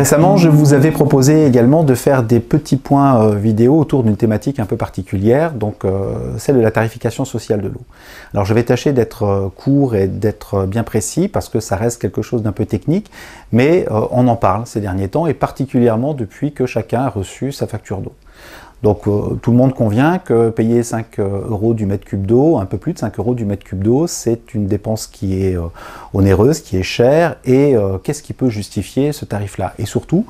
Récemment, je vous avais proposé également de faire des petits points vidéo autour d'une thématique un peu particulière, donc celle de la tarification sociale de l'eau. Alors je vais tâcher d'être court et d'être bien précis parce que ça reste quelque chose d'un peu technique, mais on en parle ces derniers temps et particulièrement depuis que chacun a reçu sa facture d'eau. Donc tout le monde convient que payer 5 € du mètre cube d'eau, un peu plus de 5 € du mètre cube d'eau, c'est une dépense qui est onéreuse, qui est chère, et qu'est-ce qui peut justifier ce tarif-là? Et surtout,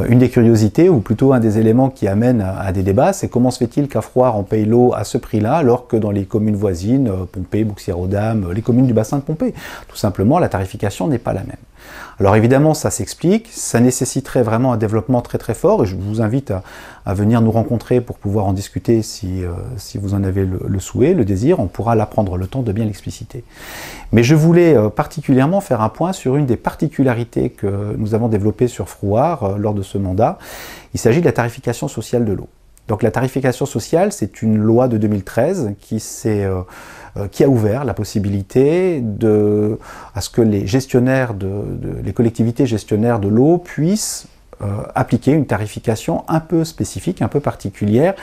une des curiosités, ou plutôt un des éléments qui amène à des débats, c'est comment se fait-il qu'à Frouard on paye l'eau à ce prix-là, alors que dans les communes voisines, Pompée, Bouxières-aux-Dames, les communes du bassin de Pompée, tout simplement la tarification n'est pas la même. Alors évidemment ça s'explique, ça nécessiterait vraiment un développement très très fort, et je vous invite à venir nous rencontrer pour pouvoir en discuter si vous en avez le souhait, le désir, on pourra là prendre le temps de bien l'expliciter. Mais je voulais particulièrement faire un point sur une des particularités que nous avons développées sur Frouard lors de ce mandat. Il s'agit de la tarification sociale de l'eau. Donc la tarification sociale, c'est une loi de 2013 qui a ouvert la possibilité à ce que les gestionnaires les collectivités gestionnaires de l'eau puissent appliquer une tarification un peu spécifique, un peu particulière,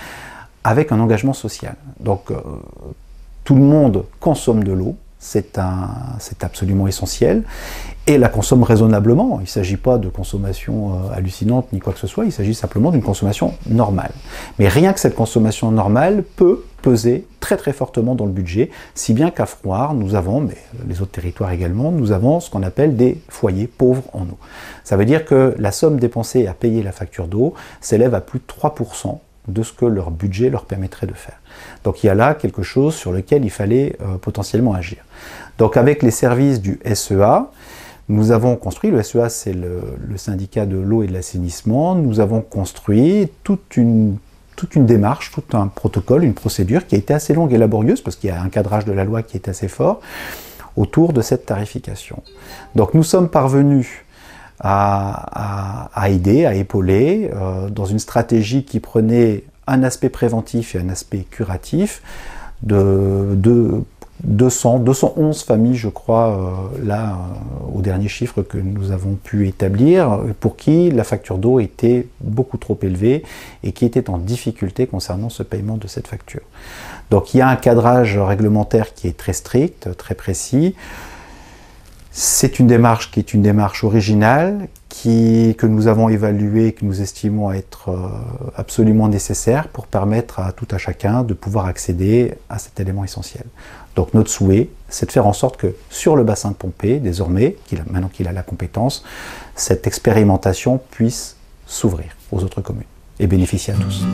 avec un engagement social. Donc tout le monde consomme de l'eau, c'est absolument essentiel, et la consomme raisonnablement. Il ne s'agit pas de consommation hallucinante ni quoi que ce soit, il s'agit simplement d'une consommation normale. Mais rien que cette consommation normale peut peser très très fortement dans le budget, si bien qu'à Frouard, nous avons, mais les autres territoires également, nous avons ce qu'on appelle des foyers pauvres en eau. Ça veut dire que la somme dépensée à payer la facture d'eau s'élève à plus de 3% de ce que leur budget leur permettrait de faire. Donc il y a là quelque chose sur lequel il fallait potentiellement agir. Donc avec les services du SEA, nous avons construit, le SEA c'est le syndicat de l'eau et de l'assainissement, nous avons construit toute une démarche, tout un protocole, une procédure qui a été assez longue et laborieuse parce qu'il y a un cadrage de la loi qui est assez fort autour de cette tarification. Donc nous sommes parvenus à aider, à épauler dans une stratégie qui prenait un aspect préventif et un aspect curatif de 211 familles, je crois, au dernier chiffre que nous avons pu établir, pour qui la facture d'eau était beaucoup trop élevée et qui étaient en difficulté concernant ce paiement de cette facture. Donc il y a un cadrage réglementaire qui est très strict, très précis. C'est une démarche qui est une démarche originale, que nous avons évaluée, que nous estimons être absolument nécessaire pour permettre à tout à chacun de pouvoir accéder à cet élément essentiel. Donc notre souhait, c'est de faire en sorte que sur le bassin de Pompée, désormais, maintenant qu'il a la compétence, cette expérimentation puisse s'ouvrir aux autres communes et bénéficier à tous.